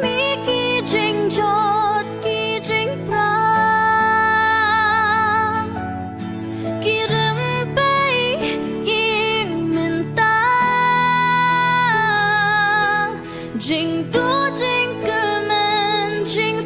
mi ki jing jot ki jing prang ki rem bay ying min ta jing du jing ke men jing